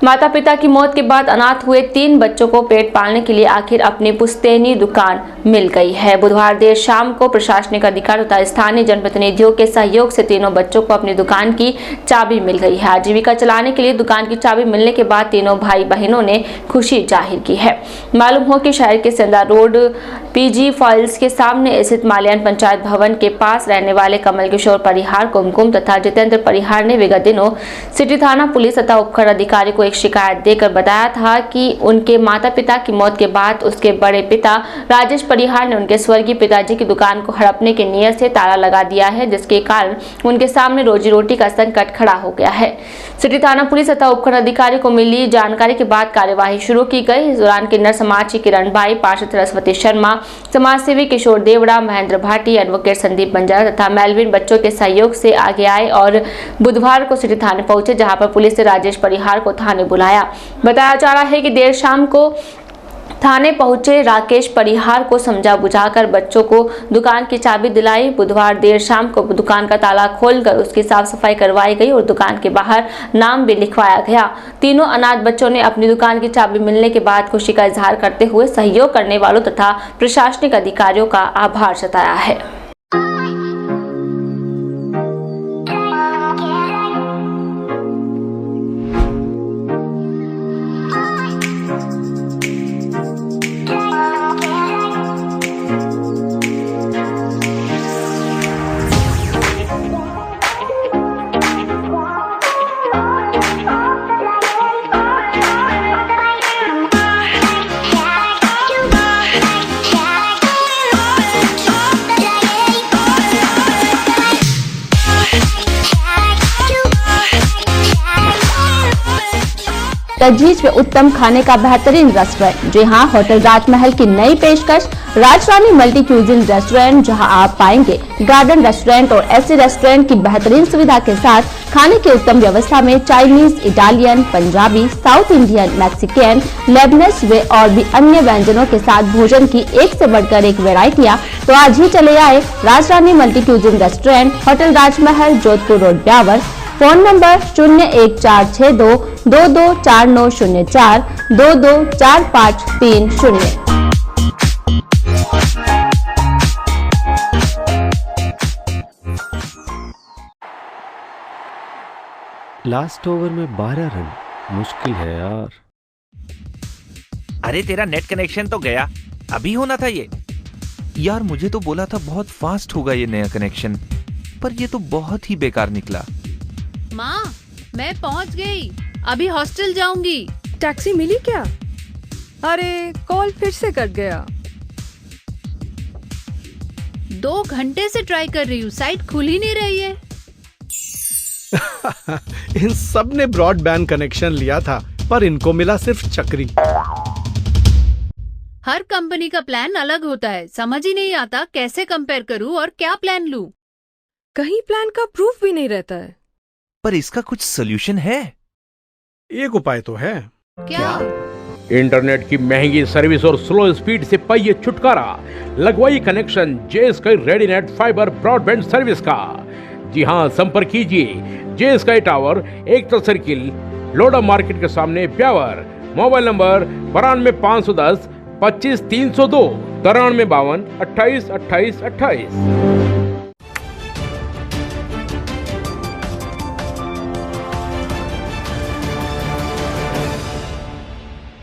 माता पिता की मौत के बाद अनाथ हुए 3 बच्चों को पेट पालने के लिए आखिर अपनी पुश्तैनी दुकान मिल गई है। बुधवार देर शाम को प्रशासनिक अधिकारी तथा स्थानीय जनप्रतिनिधियों के सहयोग से तीनों बच्चों को अपनी दुकान की चाबी मिल गई है। आजीविका चलाने के लिए दुकान की चाबी मिलने के बाद तीनों भाई बहनों ने खुशी जाहिर की है। मालूम हो कि शहर के सेंधा रोड पीजी फॉल्स के सामने स्थित माल्यान पंचायत भवन के पास रहने वाले कमल किशोर परिहार, कुमकुम तथा जितेंद्र परिहार ने विगत दिनों सिटी थाना पुलिस तथा उपखंड अधिकारी को एक शिकायत देकर बताया था कि उनके माता पिता की मौत के बाद उसके बड़े पिता राजेश परिहार ने उनके स्वर्गीय पिताजी की दुकान को हड़पने की नीयत से ताला लगा दिया है, जिसके कारण उनके सामने रोजी रोटी का संकट खड़ा हो गया है। सिटी थाना पुलिस तथा उपखंड अधिकारी को मिली जानकारी के बाद कार्यवाही शुरू की गई। इस दौरान किन्नर समाज की किरण बाई, पार्षद सरस्वती शर्मा, समाजसेवी किशोर देवड़ा, महेंद्र भाटी, एडवोकेट संदीप बंजारा तथा मेलविन बच्चों के सहयोग से आगे आए और बुधवार को सिटी थाने पहुंचे, जहां पर पुलिस ने राजेश परिहार को थाने बुलाया। बताया जा रहा है कि देर शाम को थाने पहुंचे राकेश परिहार को समझा बुझाकर बच्चों को दुकान की चाबी दिलाई। बुधवार देर शाम को दुकान का ताला खोलकर उसकी साफ सफाई करवाई गई और दुकान के बाहर नाम भी लिखवाया गया। तीनों अनाथ बच्चों ने अपनी दुकान की चाबी मिलने के बाद खुशी का इजहार करते हुए सहयोग करने वालों तथा प्रशासनिक अधिकारियों का आभार जताया है। तजवीज में उत्तम खाने का बेहतरीन रेस्टोरेंट। जी हाँ, होटल राजमहल की नई पेशकश राजरानी मल्टी क्यूजिन रेस्टोरेंट, जहां आप पाएंगे गार्डन रेस्टोरेंट और एसी रेस्टोरेंट की बेहतरीन सुविधा के साथ खाने की उत्तम व्यवस्था में Chinese, Italian, Punjabi, South Indian, Mexican, Lebanese वे और भी अन्य व्यंजनों के साथ भोजन की एक से बढ़कर एक वैरायटियां। तो आज ही चले आए Rajrani multi cuisine restaurant, hotel Rajmahal, Jodhpur road, Beawar. Phone number 01462 224904 224530। Last over में 12 रन, मुश्किल है यार। अरे तेरा नेट कनेक्शन तो गया, अभी होना था ये। यार मुझे तो बोला था बहुत फास्ट होगा ये नया कनेक्शन, पर ये तो बहुत ही बेकार निकला। माँ, मैं पहुँच गई, अभी हॉस्टल जाऊंगी। टैक्सी मिली क्या? अरे कॉल फिर से कट गया। 2 घंटे से ट्राई कर रही हूँ, साइट खुल ही नहीं रही है। इन सब ने ब्रॉडबैंड कनेक्शन लिया था, पर इनको मिला सिर्फ चक्री। हर कंपनी का प्लान अलग होता है, समझ ही नहीं आता कैसे कंपेयर करूँ और क्या प्लान लूँ। कहीं प्लान का प्रूफ भी नहीं रहता है। पर इसका कुछ सोल्यूशन है? एक उपाय तो है। क्या? इंटरनेट की महंगी सर्विस और स्लो स्पीड से पाइए छुटकारा। लगवाइए कनेक्शन जे-स्काई रेडीनेट फाइबर ब्रॉडबैंड सर्विस का। जी हां, संपर्क कीजिए जे-स्काई टावर, एकता सर्किल, लोडा मार्केट के सामने, ब्यावर। Mobile number 92 510 25 302 93 52 28 28 28।